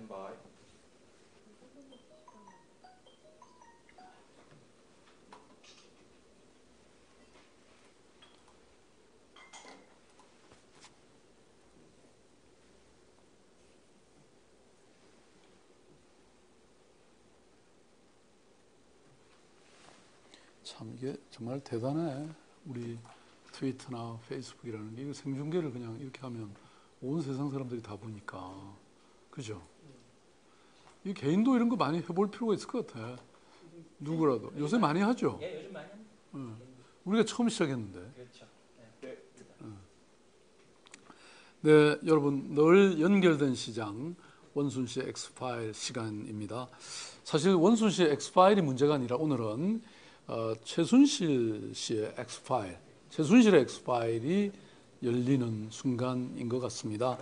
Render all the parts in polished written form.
Standby. 참 이게 정말 대단해. 우리 트위터나 페이스북이라는 게 이거 생중계를 그냥 이렇게 하면 온 세상 사람들이 다 보니까, 그죠? 이 개인도 이런 거 많이 해볼 필요가 있을 것 같아. 누구라도 요새 많이 하죠. 예, 요즘 많이 합니다. 우리가 처음 시작했는데. 그렇죠. 네, 여러분 늘 연결된 시장 원순시의 엑스파일 시간입니다. 사실 원순시의 엑스파일이 문제가 아니라 오늘은 최순실 씨의 엑스파일, 최순실의 엑스파일이 열리는 순간인 것 같습니다.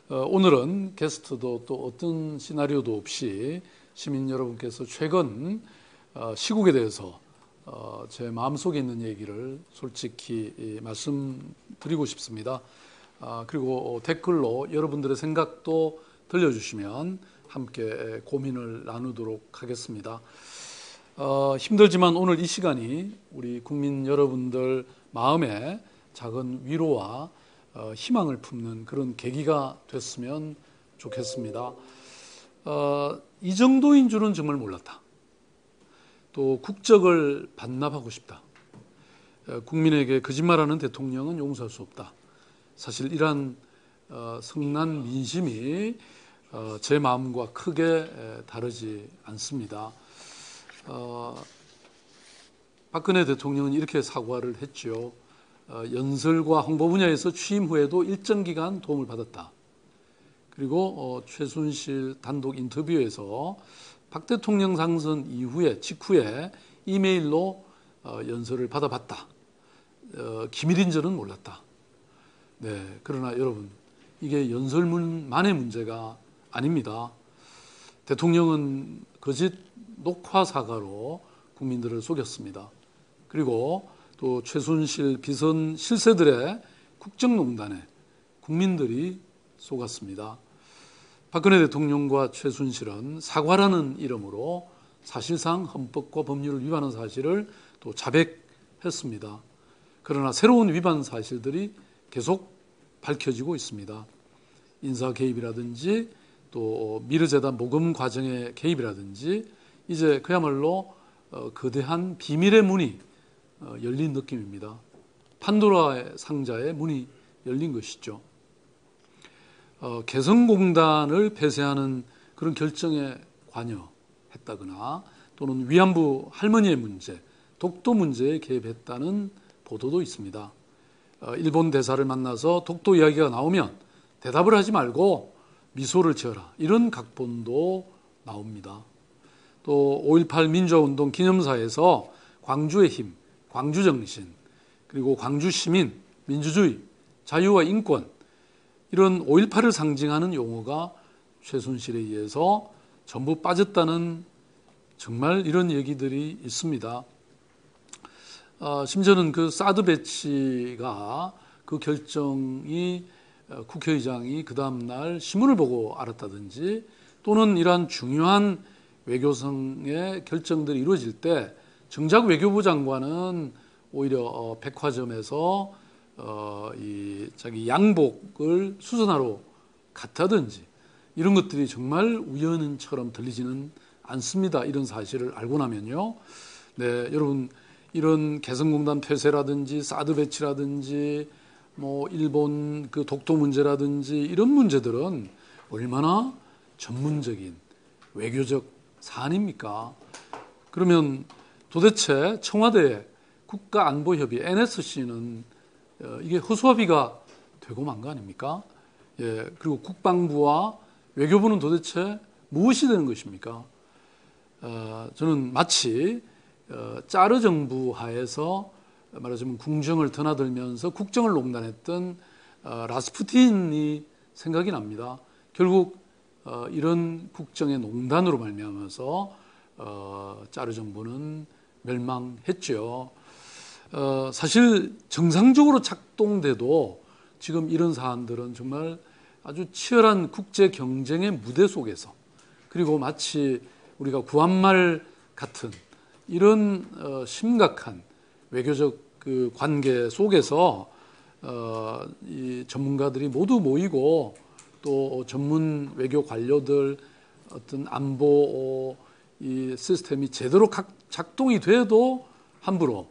오늘은 게스트도 또 어떤 시나리오도 없이 시민 여러분께서 최근 시국에 대해서 제 마음속에 있는 얘기를 솔직히 말씀드리고 싶습니다. 그리고 댓글로 여러분들의 생각도 들려주시면 함께 고민을 나누도록 하겠습니다. 힘들지만 오늘 이 시간이 우리 국민 여러분들 마음에 작은 위로와 희망을 품는 그런 계기가 됐으면 좋겠습니다. 이 정도인 줄은 정말 몰랐다. 또 국적을 반납하고 싶다. 국민에게 거짓말하는 대통령은 용서할 수 없다. 사실 이러한 성난 민심이 제 마음과 크게 다르지 않습니다. 박근혜 대통령은 이렇게 사과를 했죠. 연설과 홍보 분야에서 취임 후에도 일정 기간 도움을 받았다. 그리고 최순실 단독 인터뷰에서 박 대통령 당선 이후에 직후에 이메일로 연설을 받아봤다. 기밀인 줄은 몰랐다. 네, 그러나 여러분 이게 연설문만의 문제가 아닙니다. 대통령은 거짓 녹화 사과로 국민들을 속였습니다. 그리고 또 최순실 비선 실세들의 국정농단에 국민들이 속았습니다. 박근혜 대통령과 최순실은 사과라는 이름으로 사실상 헌법과 법률을 위반한 사실을 또 자백했습니다. 그러나 새로운 위반 사실들이 계속 밝혀지고 있습니다. 인사 개입이라든지 또 미르재단 모금 과정의 개입이라든지 이제 그야말로 거대한 비밀의 문이 열린 느낌입니다. 판도라의 상자의 문이 열린 것이죠. 개성공단을 폐쇄하는 그런 결정에 관여했다거나 또는 위안부 할머니의 문제, 독도 문제에 개입했다는 보도도 있습니다. 일본 대사를 만나서 독도 이야기가 나오면 대답을 하지 말고 미소를 지어라. 이런 각본도 나옵니다. 또 5.18 민주화운동 기념사에서 광주의 힘, 광주정신, 그리고 광주시민, 민주주의, 자유와 인권 이런 5.18을 상징하는 용어가 최순실에 의해서 전부 빠졌다는 정말 이런 얘기들이 있습니다. 심지어는 그 사드 배치가 그 결정이 국회의장이 그 다음날 신문을 보고 알았다든지 또는 이러한 중요한 외교성의 결정들이 이루어질 때 정작 외교부 장관은 오히려 백화점에서 자기 양복을 수선하러 갔다든지 이런 것들이 정말 우연처럼 들리지는 않습니다. 이런 사실을 알고 나면요. 네, 여러분 이런 개성공단 폐쇄라든지 사드 배치라든지 뭐 일본 그 독도 문제라든지 이런 문제들은 얼마나 전문적인 외교적 사안입니까? 그러면 도대체 청와대 국가안보협의 NSC는 이게 허수아비가 되고 만 거 아닙니까? 예, 그리고 국방부와 외교부는 도대체 무엇이 되는 것입니까? 저는 마치 짜르 정부 하에서 말하자면 궁정을 드나들면서 국정을 농단했던 라스푸틴이 생각이 납니다. 결국 이런 국정의 농단으로 말미암아서 짜르 정부는 멸망했죠. 사실 정상적으로 작동돼도 지금 이런 사안들은 정말 아주 치열한 국제 경쟁의 무대 속에서, 그리고 마치 우리가 구한말 같은 이런 심각한 외교적 그 관계 속에서 이 전문가들이 모두 모이고 또 전문 외교 관료들 어떤 안보 이 시스템이 제대로 작동이 돼도 함부로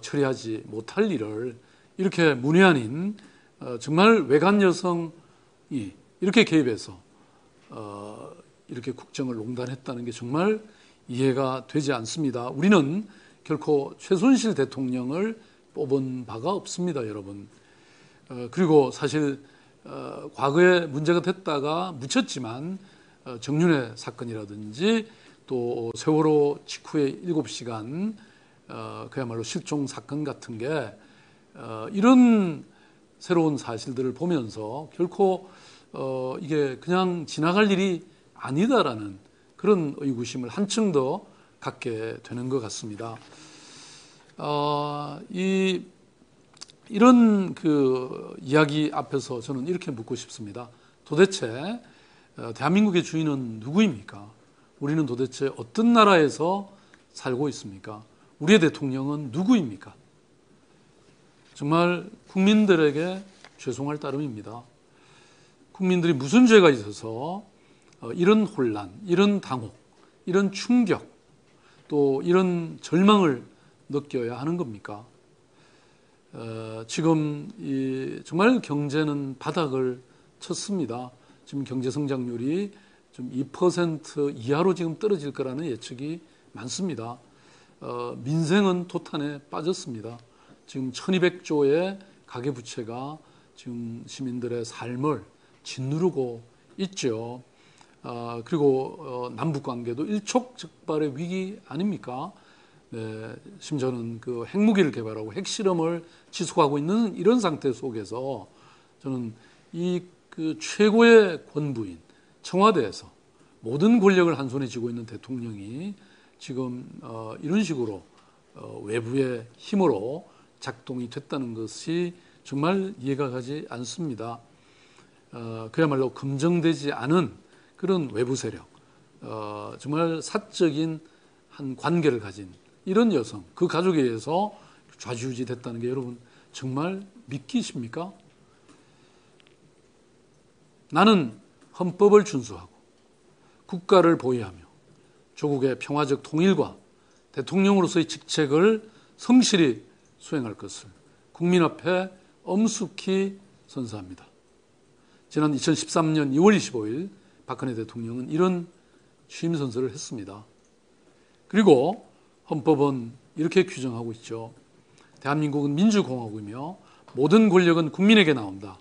처리하지 못할 일을 이렇게 문외 아닌 정말 외간 여성이 이렇게 개입해서 이렇게 국정을 농단했다는 게 정말 이해가 되지 않습니다. 우리는 결코 최순실 대통령을 뽑은 바가 없습니다, 여러분. 그리고 사실 과거에 문제가 됐다가 묻혔지만 정윤회 사건이라든지 또 세월호 직후의 7시간 그야말로 실종 사건 같은 게 이런 새로운 사실들을 보면서 결코 이게 그냥 지나갈 일이 아니다라는 그런 의구심을 한층 더 갖게 되는 것 같습니다. 이런 그 이야기 앞에서 저는 이렇게 묻고 싶습니다. 도대체 대한민국의 주인은 누구입니까? 우리는 도대체 어떤 나라에서 살고 있습니까? 우리의 대통령은 누구입니까? 정말 국민들에게 죄송할 따름입니다. 국민들이 무슨 죄가 있어서 이런 혼란, 이런 당혹, 이런 충격, 또 이런 절망을 느껴야 하는 겁니까? 지금 정말 경제는 바닥을 쳤습니다. 지금 경제 성장률이 좀 2% 이하로 지금 떨어질 거라는 예측이 많습니다. 민생은 도탄에 빠졌습니다. 지금 1200조의 가계부채가 지금 시민들의 삶을 짓누르고 있죠. 그리고 남북관계도 일촉즉발의 위기 아닙니까? 네, 심지어는 그 핵무기를 개발하고 핵실험을 지속하고 있는 이런 상태 속에서 저는 그 최고의 권부인 청와대에서 모든 권력을 한 손에 쥐고 있는 대통령이 지금 이런 식으로 외부의 힘으로 작동이 됐다는 것이 정말 이해가 가지 않습니다. 그야말로 검증되지 않은 그런 외부 세력, 정말 사적인 한 관계를 가진 이런 여성, 그 가족에 의해서 좌지우지 됐다는 게 여러분 정말 믿기십니까? 나는 헌법을 준수하고 국가를 보위하며 조국의 평화적 통일과 대통령으로서의 직책을 성실히 수행할 것을 국민 앞에 엄숙히 선서합니다. 지난 2013년 2월 25일 박근혜 대통령은 이런 취임 선서를 했습니다. 그리고 헌법은 이렇게 규정하고 있죠. 대한민국은 민주공화국이며 모든 권력은 국민에게 나온다.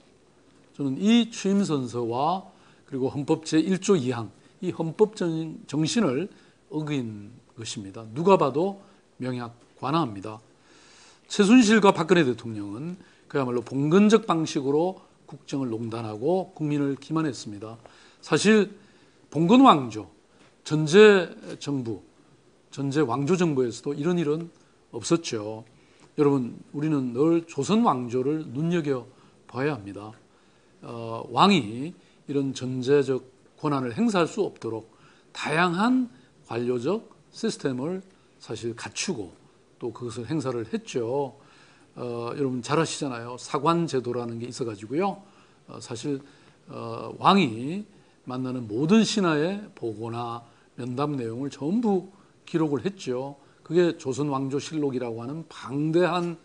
저는 이 취임 선서와 그리고 헌법 제1조 2항 이 헌법 정신을 어긴 것입니다. 누가 봐도 명약관화합니다. 최순실과 박근혜 대통령은 그야말로 봉건적 방식으로 국정을 농단하고 국민을 기만했습니다. 사실 봉건왕조, 전제정부, 전제왕조정부에서도 이런 일은 없었죠. 여러분, 우리는 늘 조선왕조를 눈여겨봐야 합니다. 왕이 이런 전제적 권한을 행사할 수 없도록 다양한 관료적 시스템을 사실 갖추고 또 그것을 행사를 했죠. 여러분 잘 아시잖아요. 사관제도라는 게 있어가지고요. 사실 왕이 만나는 모든 신하의 보고나 면담 내용을 전부 기록을 했죠. 그게 조선왕조실록이라고 하는 방대한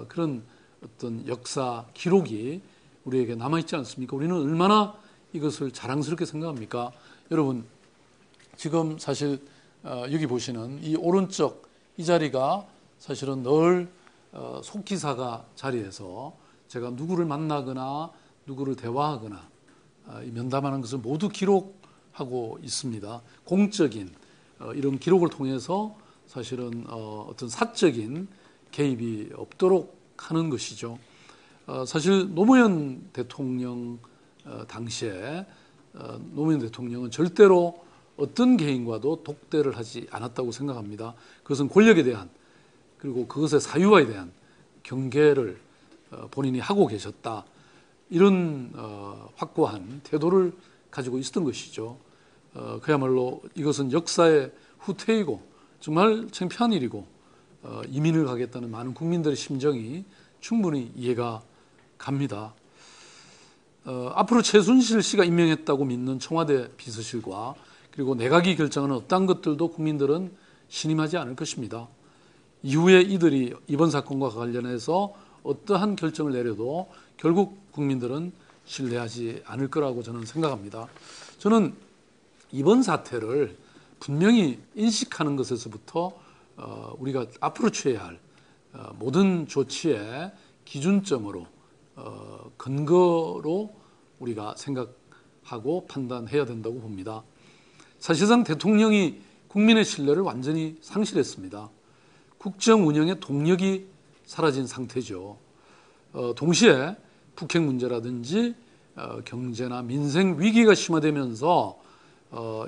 그런 어떤 역사 기록이 우리에게 남아있지 않습니까? 우리는 얼마나 이것을 자랑스럽게 생각합니까? 여러분 지금 사실 여기 보시는 이 오른쪽 이 자리가 사실은 늘 속기사가 자리에서 제가 누구를 만나거나 누구를 대화하거나 면담하는 것을 모두 기록하고 있습니다. 공적인 이런 기록을 통해서 사실은 어떤 사적인 개입이 없도록 하는 것이죠. 사실 노무현 대통령 당시에 노무현 대통령은 절대로 어떤 개인과도 독대를 하지 않았다고 생각합니다. 그것은 권력에 대한 그리고 그것의 사유화에 대한 경계를 본인이 하고 계셨다. 이런 확고한 태도를 가지고 있었던 것이죠. 그야말로 이것은 역사의 후퇴이고 정말 창피한 일이고 이민을 가겠다는 많은 국민들의 심정이 충분히 이해가 갑니다. 앞으로 최순실 씨가 임명했다고 믿는 청와대 비서실과 그리고 내각이 결정하는 어떠한 것들도 국민들은 신임하지 않을 것입니다. 이후에 이들이 이번 사건과 관련해서 어떠한 결정을 내려도 결국 국민들은 신뢰하지 않을 거라고 저는 생각합니다. 저는 이번 사태를 분명히 인식하는 것에서부터 우리가 앞으로 취해야 할 모든 조치의 기준점으로 근거로 우리가 생각하고 판단해야 된다고 봅니다. 사실상 대통령이 국민의 신뢰를 완전히 상실했습니다. 국정 운영의 동력이 사라진 상태죠. 동시에 북핵 문제라든지 경제나 민생 위기가 심화되면서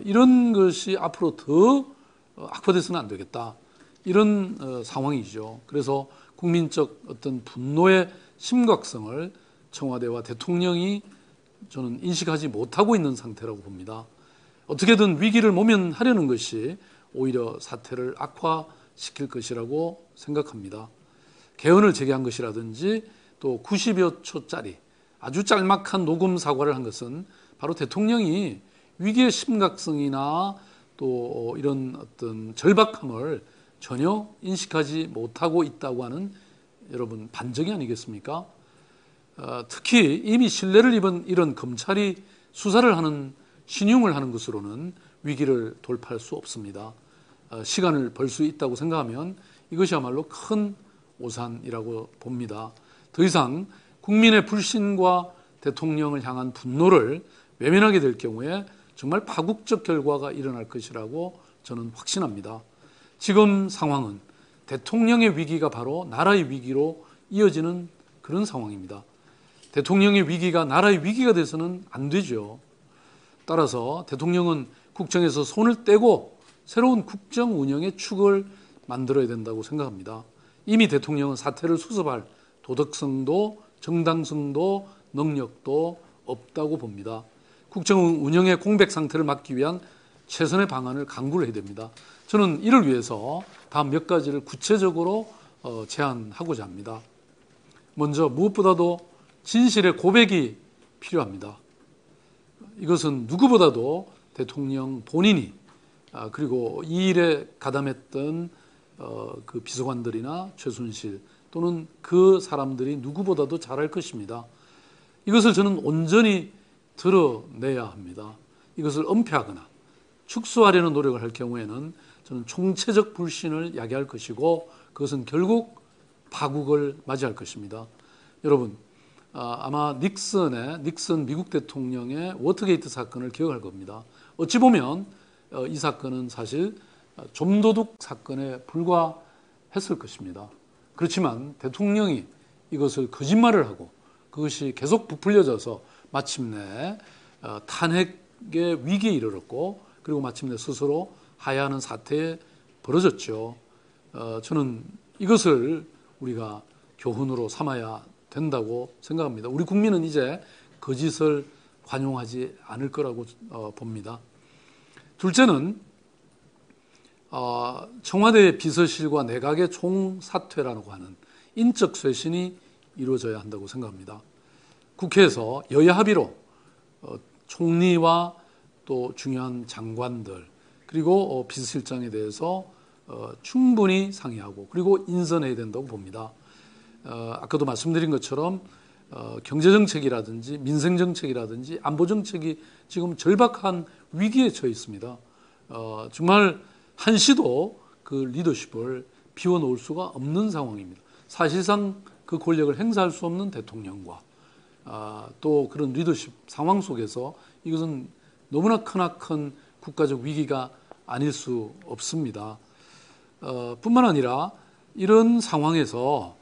이런 것이 앞으로 더 악화돼서는 안 되겠다. 이런 상황이죠. 그래서 국민적 어떤 분노의 심각성을 청와대와 대통령이 저는 인식하지 못하고 있는 상태라고 봅니다. 어떻게든 위기를 모면하려는 것이 오히려 사태를 악화시킬 것이라고 생각합니다. 개헌을 제기한 것이라든지 또 90여 초짜리 아주 짤막한 녹음 사과를 한 것은 바로 대통령이 위기의 심각성이나 또 이런 어떤 절박함을 전혀 인식하지 못하고 있다고 하는 여러분 반증이 아니겠습니까? 특히 이미 신뢰를 입은 이런 검찰이 수사를 하는 신용을 하는 것으로는 위기를 돌파할 수 없습니다. 시간을 벌 수 있다고 생각하면 이것이야말로 큰 오산이라고 봅니다. 더 이상 국민의 불신과 대통령을 향한 분노를 외면하게 될 경우에 정말 파국적 결과가 일어날 것이라고 저는 확신합니다. 지금 상황은 대통령의 위기가 바로 나라의 위기로 이어지는 그런 상황입니다. 대통령의 위기가 나라의 위기가 돼서는 안 되죠. 따라서 대통령은 국정에서 손을 떼고 새로운 국정 운영의 축을 만들어야 된다고 생각합니다. 이미 대통령은 사태를 수습할 도덕성도 정당성도 능력도 없다고 봅니다. 국정 운영의 공백 상태를 막기 위한 최선의 방안을 강구를 해야 됩니다. 저는 이를 위해서 다음 몇 가지를 구체적으로 제안하고자 합니다. 먼저 무엇보다도 진실의 고백이 필요합니다. 이것은 누구보다도 대통령 본인이 그리고 이 일에 가담했던 그 비서관들이나 최순실 또는 그 사람들이 누구보다도 잘할 것입니다. 이것을 저는 온전히 드러내야 합니다. 이것을 은폐하거나 축소하려는 노력을 할 경우에는 저는 총체적 불신을 야기할 것이고 그것은 결국 파국을 맞이할 것입니다. 여러분 아마 닉슨 미국 대통령의 워터게이트 사건을 기억할 겁니다. 어찌 보면 이 사건은 사실 좀도둑 사건에 불과했을 것입니다. 그렇지만 대통령이 이것을 거짓말을 하고 그것이 계속 부풀려져서 마침내 탄핵의 위기에 이르렀고 그리고 마침내 스스로 하야하는 사태에 벌어졌죠. 저는 이것을 우리가 교훈으로 삼아야 된다고 생각합니다. 우리 국민은 이제 거짓을 관용하지 않을 거라고 봅니다. 둘째는 청와대 비서실과 내각의 총사퇴라고 하는 인적 쇄신이 이루어져야 한다고 생각합니다. 국회에서 여야 합의로 총리와 또 중요한 장관들 그리고 비서실장에 대해서 충분히 상의하고 그리고 인선해야 된다고 봅니다. 아까도 말씀드린 것처럼 경제정책이라든지 민생정책이라든지 안보정책이 지금 절박한 위기에 처해 있습니다. 정말 한시도 그 리더십을 비워놓을 수가 없는 상황입니다. 사실상 그 권력을 행사할 수 없는 대통령과 또 그런 리더십 상황 속에서 이것은 너무나 크나큰 국가적 위기가 아닐 수 없습니다. 뿐만 아니라 이런 상황에서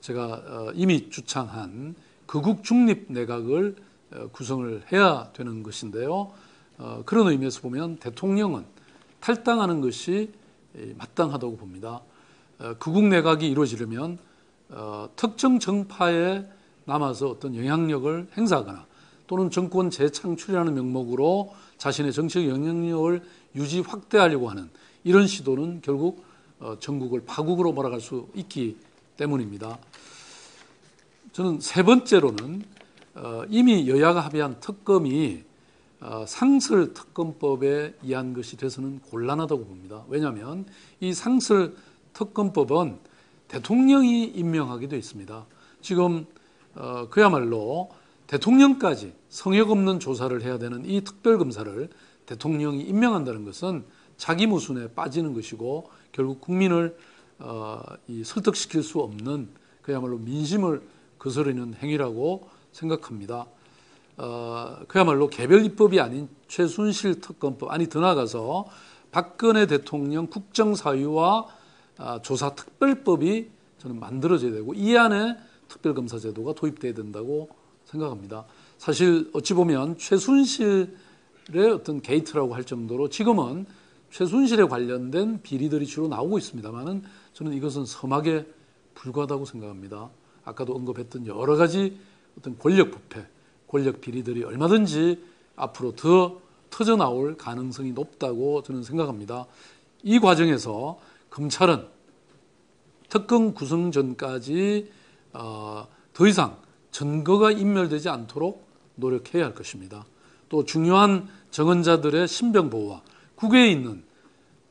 제가 이미 주창한 극우 중립 내각을 구성을 해야 되는 것인데요. 그런 의미에서 보면 대통령은 탈당하는 것이 마땅하다고 봅니다. 극우 내각이 이루어지려면 특정 정파의 남아서 어떤 영향력을 행사하거나 또는 정권 재창출이라는 명목으로 자신의 정치적 영향력을 유지 확대하려고 하는 이런 시도는 결국 전국을 파국으로 몰아갈 수 있기 때문입니다. 저는 세 번째로는 이미 여야가 합의한 특검이 상설 특검법에 의한 것이 돼서는 곤란하다고 봅니다. 왜냐하면 이 상설 특검법은 대통령이 임명하게 되어 있습니다. 지금 그야말로 대통령까지 성역 없는 조사를 해야 되는 이 특별검사를 대통령이 임명한다는 것은 자기 모순에 빠지는 것이고 결국 국민을 설득시킬 수 없는 그야말로 민심을 거스르는 행위라고 생각합니다. 그야말로 개별 입법이 아닌 최순실 특검법, 아니 더 나아가서 박근혜 대통령 국정사유와 조사특별법이 저는 만들어져야 되고 이 안에 특별검사 제도가 도입돼야 된다고 생각합니다. 사실 어찌 보면 최순실의 어떤 게이트라고 할 정도로 지금은 최순실에 관련된 비리들이 주로 나오고 있습니다만은 저는 이것은 서막에 불과하다고 생각합니다. 아까도 언급했던 여러 가지 어떤 권력 부패, 권력 비리들이 얼마든지 앞으로 더 터져 나올 가능성이 높다고 저는 생각합니다. 이 과정에서 검찰은 특검 구성 전까지 더 이상 증거가 인멸되지 않도록 노력해야 할 것입니다. 또 중요한 증언자들의 신병 보호와 국외에 있는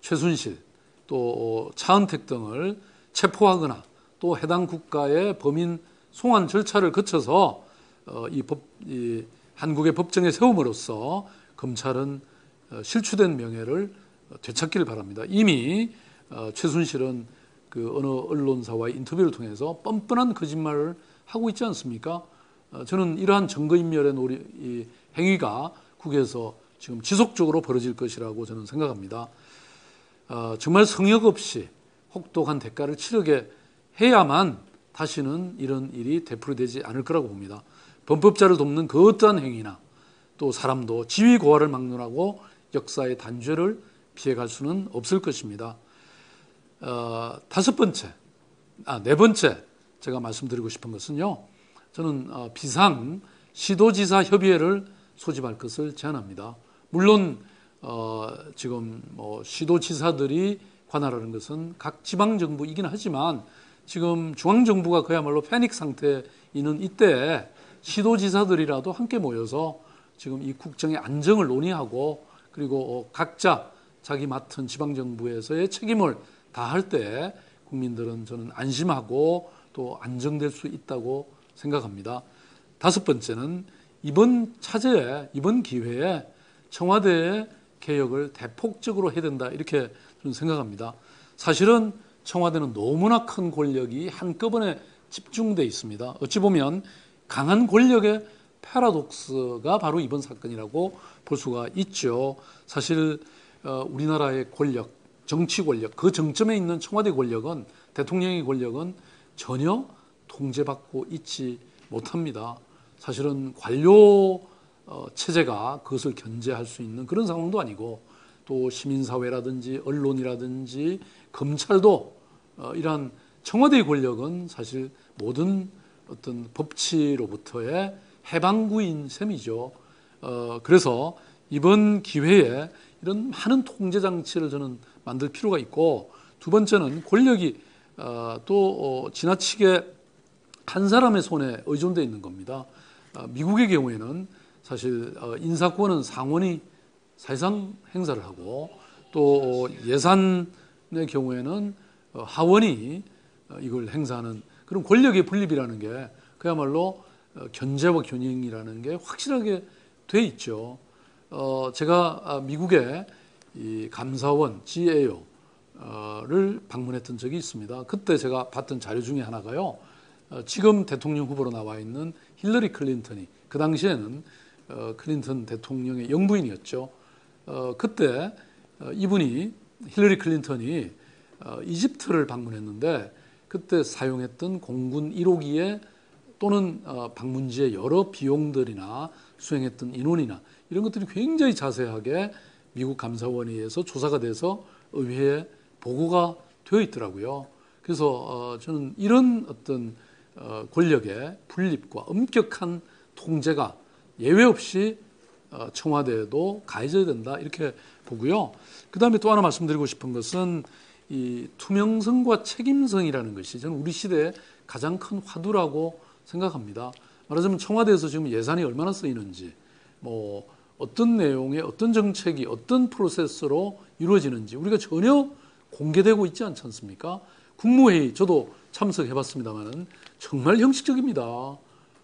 최순실 또 차은택 등을 체포하거나 또 해당 국가의 범인 송환 절차를 거쳐서 이 한국의 법정에 세움으로써 검찰은 실추된 명예를 되찾기를 바랍니다. 이미 최순실은 그 어느 언론사와의 인터뷰를 통해서 뻔뻔한 거짓말을 하고 있지 않습니까? 저는 이러한 증거인멸의 이 행위가 국외에서 지금 지속적으로 벌어질 것이라고 저는 생각합니다. 정말 성역 없이 혹독한 대가를 치르게 해야만 다시는 이런 일이 되풀이되지 않을 거라고 봅니다. 범법자를 돕는 그 어떠한 행위나 또 사람도 지위 고하를 막론하고 역사의 단죄를 피해갈 수는 없을 것입니다. 네 번째 제가 말씀드리고 싶은 것은요. 저는 비상 시도지사 협의회를 소집할 것을 제안합니다. 물론 지금 시도지사들이 관할하는 것은 각 지방정부이긴 하지만 지금 중앙정부가 그야말로 패닉 상태에 있는 이때에 시도지사들이라도 함께 모여서 지금 이 국정의 안정을 논의하고 그리고 각자 자기 맡은 지방정부에서의 책임을 다할 때 국민들은 저는 안심하고 또 안정될 수 있다고 생각합니다. 다섯 번째는 이번 차제에 이번 기회에 청와대의 개혁을 대폭적으로 해야 된다 이렇게 저는 생각합니다. 사실은 청와대는 너무나 큰 권력이 한꺼번에 집중돼 있습니다. 어찌 보면 강한 권력의 패러독스가 바로 이번 사건이라고 볼 수가 있죠. 사실 우리나라의 권력, 정치 권력, 그 정점에 있는 청와대 권력은 대통령의 권력은 전혀 통제받고 있지 못합니다. 사실은 관료 체제가 그것을 견제할 수 있는 그런 상황도 아니고 또 시민사회라든지 언론이라든지 검찰도 이러한 청와대의 권력은 사실 모든 어떤 법치로부터의 해방구인 셈이죠. 그래서 이번 기회에 이런 많은 통제 장치를 저는 만들 필요가 있고 두 번째는 권력이 또 지나치게 한 사람의 손에 의존되어 있는 겁니다. 미국의 경우에는 사실 인사권은 상원이 사실상 행사를 하고 또 예산의 경우에는 하원이 이걸 행사하는 그런 권력의 분립이라는 게 그야말로 견제와 균형이라는 게 확실하게 돼 있죠. 제가 미국의 이 감사원 GAO를 방문했던 적이 있습니다. 그때 제가 봤던 자료 중에 하나가요. 지금 대통령 후보로 나와 있는 힐러리 클린턴이 그 당시에는 클린턴 대통령의 영부인이었죠. 그때 이분이 힐러리 클린턴이 이집트를 방문했는데 그때 사용했던 공군 1호기에 또는 방문지의 여러 비용들이나 수행했던 인원이나 이런 것들이 굉장히 자세하게 미국 감사원에 의해서 조사가 돼서 의회에 보고가 되어 있더라고요. 그래서 저는 이런 어떤 권력의 분립과 엄격한 통제가 예외 없이 청와대에도 가해져야 된다 이렇게 보고요. 그 다음에 또 하나 말씀드리고 싶은 것은 이 투명성과 책임성이라는 것이 저는 우리 시대의 가장 큰 화두라고 생각합니다. 말하자면 청와대에서 지금 예산이 얼마나 쓰이는지, 뭐 어떤 내용의 어떤 정책이 어떤 프로세스로 이루어지는지 우리가 전혀 공개되고 있지 않지 않습니까? 국무회의 저도 참석해봤습니다만은 정말 형식적입니다.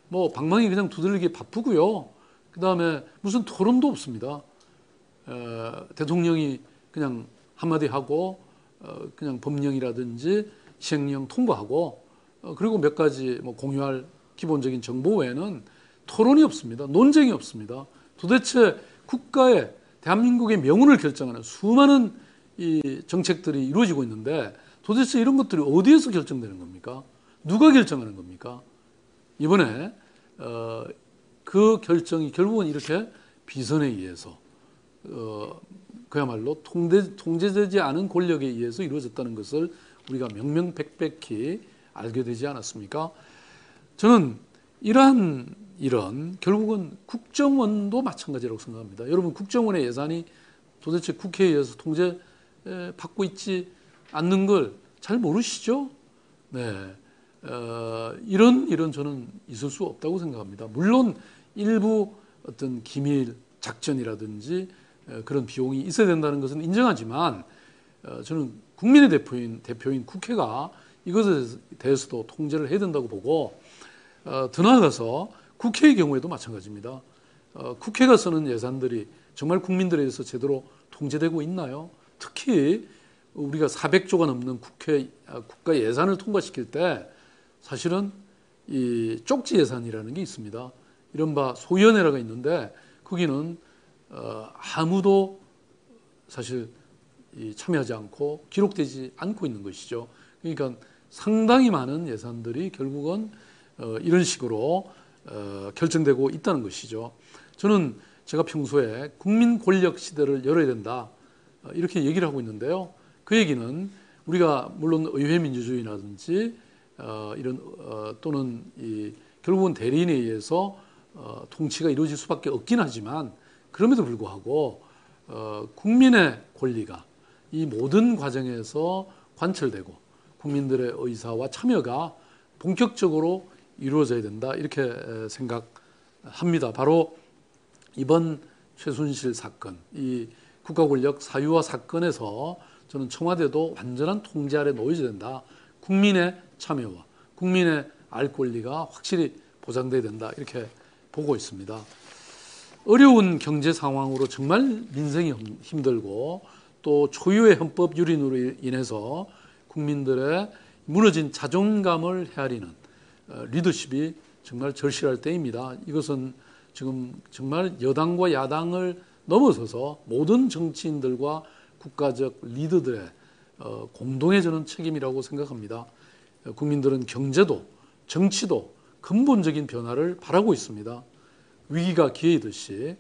뭐 방망이 그냥 두들기기 바쁘고요. 그 다음에 무슨 토론도 없습니다. 대통령이 그냥 한마디 하고 그냥 법령이라든지 시행령 통과하고 그리고 몇 가지 뭐 공유할 기본적인 정보 외에는 토론이 없습니다. 논쟁이 없습니다. 도대체 국가의 대한민국의 명운을 결정하는 수많은 이 정책들이 이루어지고 있는데 도대체 이런 것들이 어디에서 결정되는 겁니까? 누가 결정하는 겁니까? 이번에 그 결정이 결국은 이렇게 비선에 의해서 그야말로 통제되지 않은 권력에 의해서 이루어졌다는 것을 우리가 명명백백히 알게 되지 않았습니까? 저는 이러한 일은 결국은 국정원도 마찬가지라고 생각합니다. 여러분 국정원의 예산이 도대체 국회에 의해서 통제받고 있지 않는 걸 잘 모르시죠? 네, 이런 일은 저는 있을 수 없다고 생각합니다. 물론 일부 어떤 기밀 작전이라든지 그런 비용이 있어야 된다는 것은 인정하지만 저는 국민의 대표인 국회가 이것에 대해서도 통제를 해야 된다고 보고 더 나아가서 국회의 경우에도 마찬가지입니다. 국회가 쓰는 예산들이 정말 국민들에 의해서 제대로 통제되고 있나요? 특히 우리가 400조가 넘는 국가 예산을 통과시킬 때 사실은 이 쪽지 예산이라는 게 있습니다. 이른바 소위원회라가 있는데 거기는 아무도 사실 참여하지 않고 기록되지 않고 있는 것이죠. 그러니까 상당히 많은 예산들이 결국은 이런 식으로 결정되고 있다는 것이죠. 저는 제가 평소에 국민 권력 시대를 열어야 된다 이렇게 얘기를 하고 있는데요. 그 얘기는 우리가 물론 의회 민주주의라든지 이런 또는 결국은 대리인에 의해서 통치가 이루어질 수밖에 없긴 하지만 그럼에도 불구하고 국민의 권리가 이 모든 과정에서 관철되고 국민들의 의사와 참여가 본격적으로 이루어져야 된다 이렇게 생각합니다. 바로 이번 최순실 사건, 이 국가권력 사유화 사건에서 저는 청와대도 완전한 통제 아래 놓여져야 된다. 국민의 참여와 국민의 알 권리가 확실히 보장돼야 된다 이렇게 보고 있습니다. 어려운 경제 상황으로 정말 민생이 힘들고 또 초유의 헌법 유린으로 인해서 국민들의 무너진 자존감을 헤아리는 리더십이 정말 절실할 때입니다. 이것은 지금 정말 여당과 야당을 넘어서서 모든 정치인들과 국가적 리더들의 공동의 저는 책임이라고 생각합니다. 국민들은 경제도 정치도 근본적인 변화를 바라고 있습니다. 위기가 기회이듯이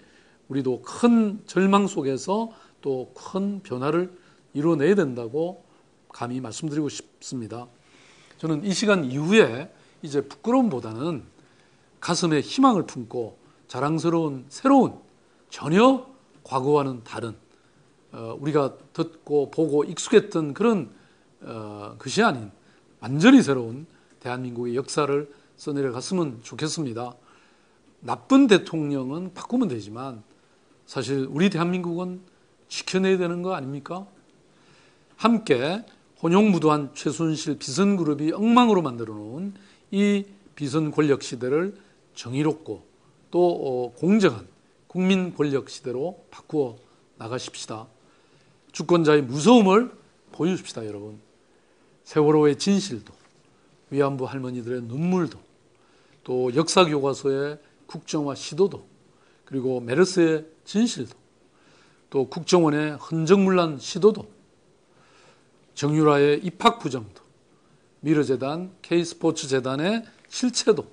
우리도 큰 절망 속에서 또 큰 변화를 이뤄내야 된다고 감히 말씀드리고 싶습니다. 저는 이 시간 이후에 이제 부끄러움보다는 가슴에 희망을 품고 자랑스러운 새로운 전혀 과거와는 다른 우리가 듣고 보고 익숙했던 그런 것이 아닌 완전히 새로운 대한민국의 역사를 써내려갔으면 좋겠습니다. 나쁜 대통령은 바꾸면 되지만 사실 우리 대한민국은 지켜내야 되는 거 아닙니까? 함께 혼용무도한 최순실 비선그룹이 엉망으로 만들어 놓은 이 비선 권력 시대를 정의롭고 또 공정한 국민 권력 시대로 바꾸어 나가십시다. 주권자의 무서움을 보여줍시다, 여러분. 세월호의 진실도, 위안부 할머니들의 눈물도, 또 역사교과서의 국정화 시도도, 그리고 메르스의 진실도, 또 국정원의 흔적문란 시도도, 정유라의 입학 부정도, 미르재단, K스포츠재단의 실체도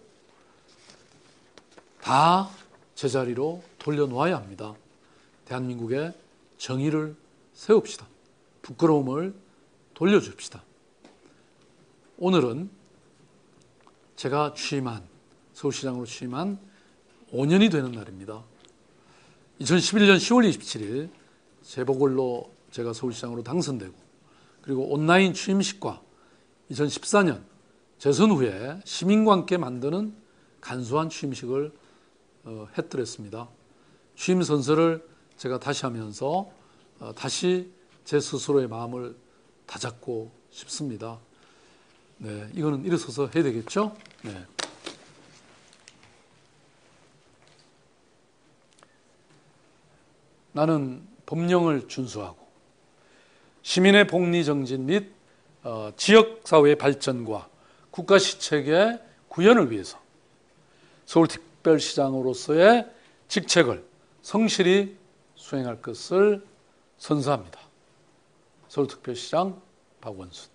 다 제자리로 돌려놓아야 합니다. 대한민국의 정의를 세웁시다. 부끄러움을 돌려줍시다. 오늘은 제가 서울시장으로 취임한 5년이 되는 날입니다. 2011년 10월 27일 재보궐로 제가 서울시장으로 당선되고, 그리고 온라인 취임식과 2014년 재선 후에 시민과 함께 만드는 간소한 취임식을 했더랬습니다. 취임 선서를 제가 다시 하면서 다시 제 스스로의 마음을 다잡고 싶습니다. 네, 이거는 일어서서 해야 되겠죠? 네. 나는 법령을 준수하고 시민의 복리 정진 및 지역사회의 발전과 국가 시책의 구현을 위해서 서울특별시장으로서의 직책을 성실히 수행할 것을 선서합니다. 서울특별시장 박원순.